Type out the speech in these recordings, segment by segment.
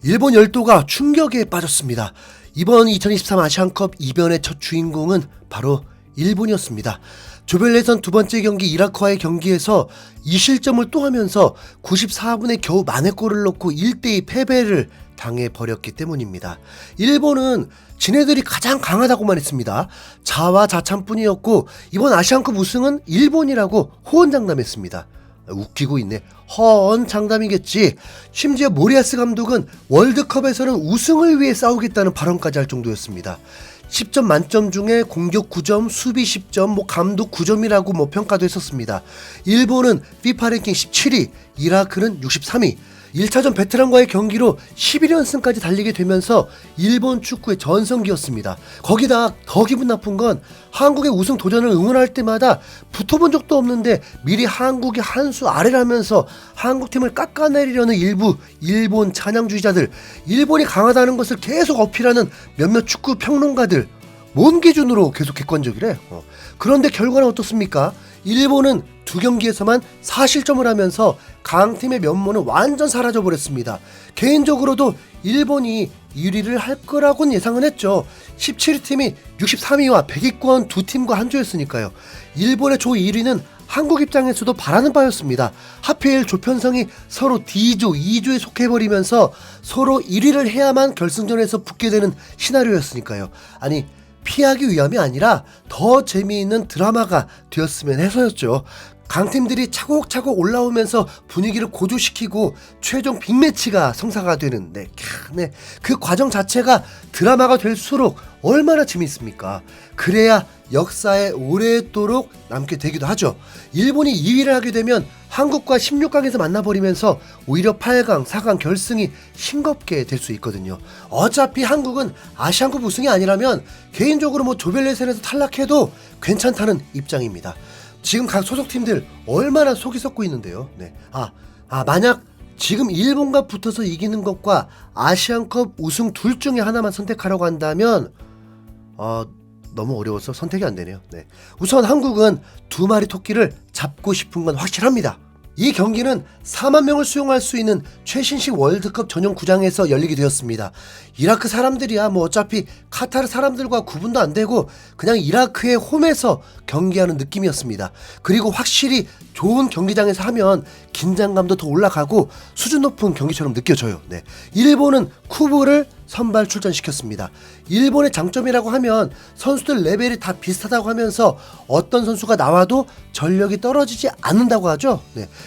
일본 열도가 충격에 빠졌습니다. 이번 2023 아시안컵 이변의 첫 주인공은 바로 일본이었습니다. 조별 예선 두 번째 경기 이라크와의 경기에서 이 실점을 또 하면서 94분에 겨우 만회골을 넣고 1대2 패배를 당해버렸기 때문입니다. 일본은 지네들이 가장 강하다고만 했습니다. 자화자찬뿐이었고 이번 아시안컵 우승은 일본이라고 호언장담했습니다. 웃기고 있네. 허언장담이겠지. 심지어 모리아스 감독은 월드컵에서는 우승을 위해 싸우겠다는 발언까지 할 정도였습니다. 10점 만점 중에 공격 9점, 수비 10점, 감독 9점이라고 평가도 했었습니다. 일본은 FIFA 랭킹 17위, 이라크는 63위. 1차전 베트남과의 경기로 11연승까지 달리게 되면서 일본 축구의 전성기였습니다. 거기다 더 기분 나쁜 건 한국의 우승 도전을 응원할 때마다 붙어본 적도 없는데 미리 한국이 한 수 아래라면서 한국팀을 깎아내리려는 일부 일본 찬양주의자들, 일본이 강하다는 것을 계속 어필하는 몇몇 축구 평론가들, 뭔 기준으로 계속 객관적이래? 그런데 결과는 어떻습니까? 일본은 두 경기에서만 4실점을 하면서 강팀의 면모는 완전 사라져버렸습니다. 개인적으로도 일본이 1위를 할 거라고는 예상은 했죠. 17위 팀이 63위와 100위권 두 팀과 한 조였으니까요. 일본의 조 1위는 한국 입장에서도 바라는 바였습니다. 하필 조편성이 서로 D조, 2조에 속해버리면서 서로 1위를 해야만 결승전에서 붙게 되는 시나리오였으니까요. 아니, 피하기 위함이 아니라 더 재미있는 드라마가 되었으면 해서였죠. 강팀들이 차곡차곡 올라오면서 분위기를 고조시키고 최종 빅매치가 성사가 되는 그 과정 자체가 드라마가 될수록 얼마나 재밌습니까? 그래야 역사에 오랫도록 남게 되기도 하죠. 일본이 2위를 하게 되면 한국과 16강에서 만나버리면서 오히려 8강, 4강 결승이 싱겁게 될 수 있거든요. 어차피 한국은 아시안컵 우승이 아니라면 개인적으로 조별 예선에서 탈락해도 괜찮다는 입장입니다. 지금 각 소속팀들 얼마나 속이 썩고 있는데요. 만약 지금 일본과 붙어서 이기는 것과 아시안컵 우승 둘 중에 하나만 선택하라고 한다면 너무 어려워서 선택이 안 되네요. 우선 한국은 두 마리 토끼를 잡고 싶은 건 확실합니다. 이 경기는 4만 명을 수용할 수 있는 최신식 월드컵 전용 구장에서 열리게 되었습니다. 이라크 사람들이야 어차피 카타르 사람들과 구분도 안 되고 그냥 이라크의 홈에서 경기하는 느낌이었습니다. 그리고 확실히 좋은 경기장에서 하면 긴장감도 더 올라가고 수준 높은 경기처럼 느껴져요. 일본은 쿠보를 선발 출전시켰습니다. 일본의 장점이라고 하면 선수들 레벨이 다 비슷하다고 하면서 어떤 선수가 나와도 전력이 떨어지지 않는다고 하죠.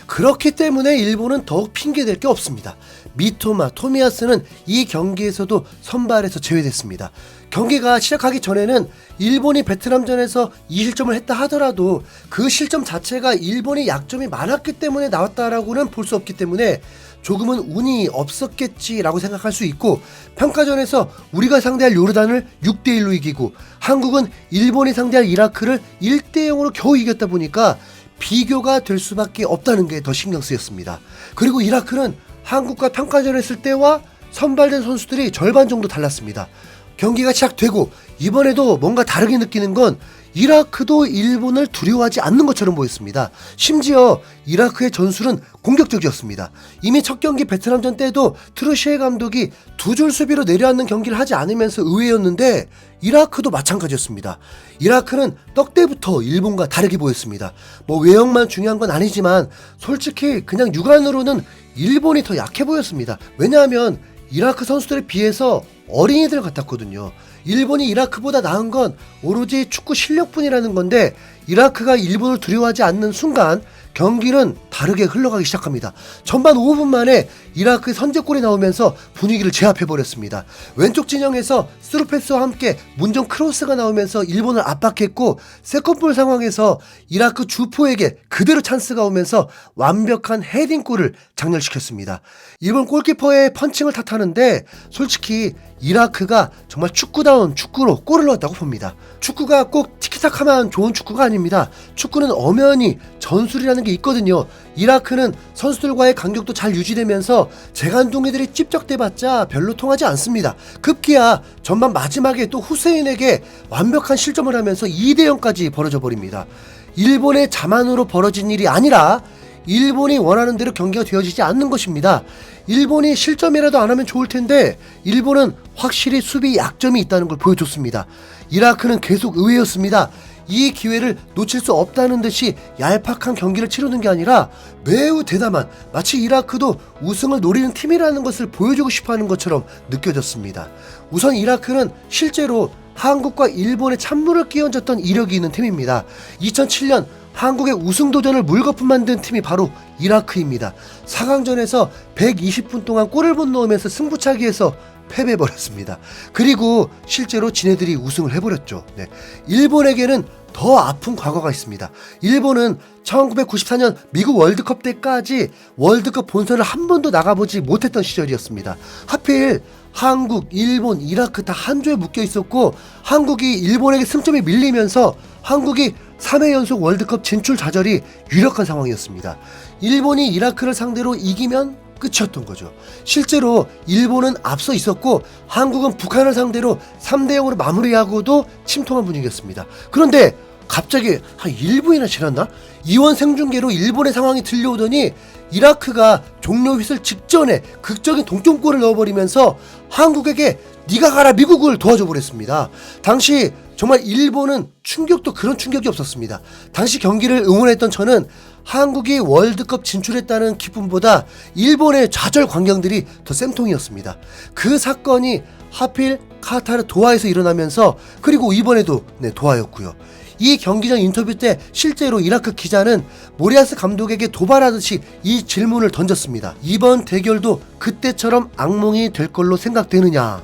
그렇기 때문에 일본은 더욱 핑계댈 게 없습니다. 미토마, 토미야스는 이 경기에서도 선발에서 제외됐습니다. 경기가 시작하기 전에는 일본이 베트남전에서 2실점을 했다 하더라도 그 실점 자체가 일본의 약점이 많았기 때문에 나왔다라고는 볼 수 없기 때문에 조금은 운이 없었겠지라고 생각할 수 있고, 평가전에서 우리가 상대할 요르단을 6대1로 이기고 한국은 일본이 상대할 이라크를 1대0으로 겨우 이겼다 보니까 비교가 될 수밖에 없다는 게 더 신경 쓰였습니다. 그리고 이라크는 한국과 평가전 했을 때와 선발된 선수들이 절반 정도 달랐습니다. 경기가 시작되고 이번에도 뭔가 다르게 느끼는 건 이라크도 일본을 두려워하지 않는 것처럼 보였습니다. 심지어 이라크의 전술은 공격적이었습니다. 이미 첫 경기 베트남전 때도 트루시에 감독이 두 줄 수비로 내려앉는 경기를 하지 않으면서 의외였는데 이라크도 마찬가지였습니다. 이라크는 떡 때부터 일본과 다르게 보였습니다. 외형만 중요한 건 아니지만 솔직히 그냥 육안으로는 일본이 더 약해 보였습니다. 왜냐하면 이라크 선수들에 비해서 어린이들 같았거든요. 일본이 이라크보다 나은 건 오로지 축구 실력뿐이라는 건데 이라크가 일본을 두려워하지 않는 순간 경기는 다르게 흘러가기 시작합니다. 전반 5분 만에 이라크의 선제골이 나오면서 분위기를 제압해버렸습니다. 왼쪽 진영에서 스루패스와 함께 문정 크로스가 나오면서 일본을 압박했고, 세컨볼 상황에서 이라크 주포에게 그대로 찬스가 오면서 완벽한 헤딩골을 장렬시켰습니다. 일본 골키퍼의 펀칭을 탓하는데 솔직히 이라크가 정말 축구다운 축구로 골을 넣었다고 봅니다. 축구가 꼭 티키타카만 좋은 축구가 아닙니다. 축구는 엄연히 전술이라는 게 있거든요. 이라크는 선수들과의 간격도 잘 유지되면서 재간둥이들이 찝적대봤자 별로 통하지 않습니다. 급기야 전반 마지막에 또 후세인에게 완벽한 실점을 하면서 2대0까지 벌어져 버립니다. 일본의 자만으로 벌어진 일이 아니라 일본이 원하는 대로 경기가 되어지지 않는 것입니다. 일본이 실점이라도 안 하면 좋을 텐데 일본은 확실히 수비 약점이 있다는 걸 보여줬습니다. 이라크는 계속 의외였습니다. 이 기회를 놓칠 수 없다는 듯이 얄팍한 경기를 치르는 게 아니라 매우 대담한, 마치 이라크도 우승을 노리는 팀이라는 것을 보여주고 싶어하는 것처럼 느껴졌습니다. 우선 이라크는 실제로 한국과 일본의 찬물을 끼얹었던 이력이 있는 팀입니다. 2007년 한국의 우승 도전을 물거품 만든 팀이 바로 이라크입니다. 4강전에서 120분 동안 골을 못 넣으면서 승부차기에서 패배해버렸습니다. 그리고 실제로 지네들이 우승을 해버렸죠. 네. 일본에게는 더 아픈 과거가 있습니다. 일본은 1994년 미국 월드컵 때까지 월드컵 본선을 한 번도 나가보지 못했던 시절이었습니다. 하필 한국, 일본, 이라크 다 한 조에 묶여 있었고 한국이 일본에게 승점이 밀리면서 한국이 3회 연속 월드컵 진출 좌절이 유력한 상황이었습니다. 일본이 이라크를 상대로 이기면 끝이었던 거죠. 실제로 일본은 앞서 있었고 한국은 북한을 상대로 3대0으로 마무리하고도 침통한 분위기였습니다. 그런데 갑자기 한 1분이나 지났나? 이원 생중계로 일본의 상황이 들려오더니 이라크가 종료 휘슬 직전에 극적인 동점골을 넣어버리면서 한국에게 네가 가라 미국을 도와줘 버렸습니다. 당시 정말 일본은 충격도 그런 충격이 없었습니다. 당시 경기를 응원했던 저는 한국이 월드컵 진출했다는 기쁨보다 일본의 좌절 광경들이 더 쌤통이었습니다. 그 사건이 하필 카타르 도하에서 일어나면서 그리고 이번에도 도하였고요. 이 경기 전 인터뷰 때 실제로 이라크 기자는 모리아스 감독에게 도발하듯이 이 질문을 던졌습니다. 이번 대결도 그때처럼 악몽이 될 걸로 생각되느냐.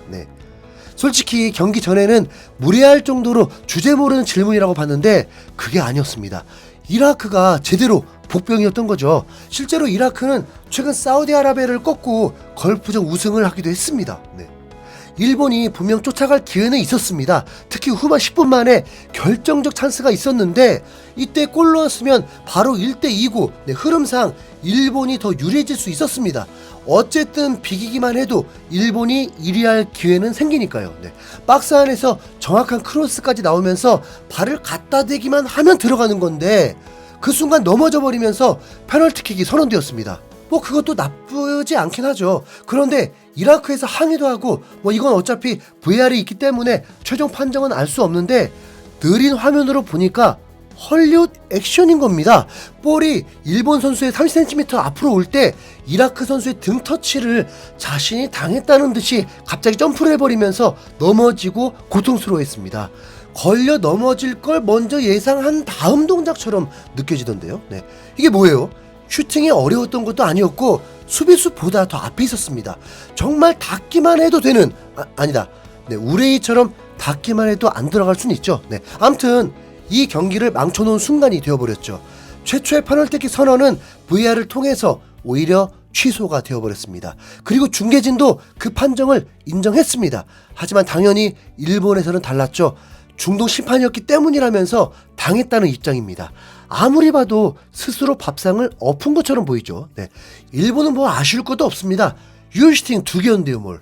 솔직히 경기 전에는 무례할 정도로 주제 모르는 질문이라고 봤는데 그게 아니었습니다. 이라크가 제대로 복병이었던 거죠. 실제로 이라크는 최근 사우디아라비아를 꺾고 걸프전 우승을 하기도 했습니다. 일본이 분명 쫓아갈 기회는 있었습니다. 특히 후반 10분 만에 결정적 찬스가 있었는데 이때 골 넣었으면 바로 1대2고 흐름상 일본이 더 유리해질 수 있었습니다. 어쨌든 비기기만 해도 일본이 1위 할 기회는 생기니까요. 박스 안에서 정확한 크로스까지 나오면서 발을 갖다 대기만 하면 들어가는 건데 그 순간 넘어져 버리면서 페널티킥이 선언되었습니다. 그것도 나쁘지 않긴 하죠. 그런데 이라크에서 항의도 하고 이건 어차피 VR이 있기 때문에 최종 판정은 알 수 없는데 느린 화면으로 보니까 헐리우드 액션인 겁니다. 볼이 일본 선수의 30cm 앞으로 올 때 이라크 선수의 등 터치를 자신이 당했다는 듯이 갑자기 점프를 해버리면서 넘어지고 고통스러워했습니다. 걸려 넘어질 걸 먼저 예상한 다음 동작처럼 느껴지던데요. 이게 뭐예요? 슈팅이 어려웠던 것도 아니었고 수비수보다 더 앞에 있었습니다. 정말 닿기만 해도 되는 아니다. 우레이처럼 닿기만 해도 안 들어갈 수는 있죠. 아무튼 이 경기를 망쳐놓은 순간이 되어버렸죠. 최초의 페널티킥 선언은 VR을 통해서 오히려 취소가 되어버렸습니다. 그리고 중계진도 그 판정을 인정했습니다. 하지만 당연히 일본에서는 달랐죠. 중동 심판이었기 때문이라면서 당했다는 입장입니다. 아무리 봐도 스스로 밥상을 엎은 것처럼 보이죠. 일본은 아쉬울 것도 없습니다. 유효슈팅 2개였는데요 뭘.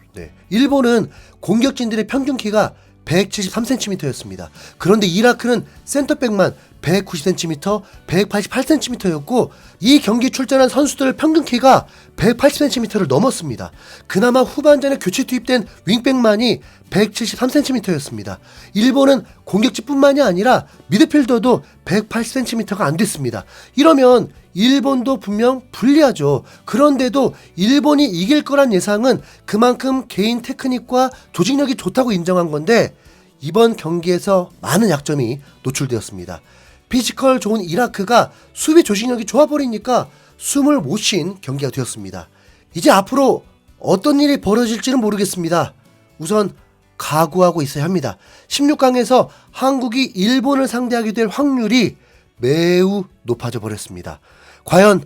일본은 공격진들의 평균 키가 173cm였습니다. 그런데 이라크는 센터백만 190cm, 188cm였고 이 경기 출전한 선수들 평균 키가 180cm를 넘었습니다. 그나마 후반전에 교체 투입된 윙백만이 173cm였습니다. 일본은 공격진뿐만이 아니라 미드필더도 180cm가 안 됐습니다. 이러면 일본도 분명 불리하죠. 그런데도 일본이 이길 거란 예상은 그만큼 개인 테크닉과 조직력이 좋다고 인정한 건데 이번 경기에서 많은 약점이 노출되었습니다. 피지컬 좋은 이라크가 수비 조직력이 좋아버리니까 숨을 못 쉰 경기가 되었습니다. 이제 앞으로 어떤 일이 벌어질지는 모르겠습니다. 우선 각오하고 있어야 합니다. 16강에서 한국이 일본을 상대하게 될 확률이 매우 높아져 버렸습니다. 과연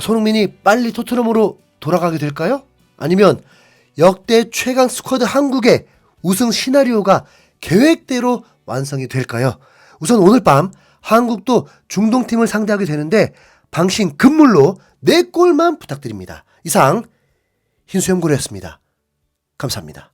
손흥민이 빨리 토트넘으로 돌아가게 될까요? 아니면 역대 최강 스쿼드 한국의 우승 시나리오가 계획대로 완성이 될까요? 우선 오늘 밤 한국도 중동팀을 상대하게 되는데 방신 금물로 4골만 부탁드립니다. 이상 흰수염고래였습니다. 감사합니다.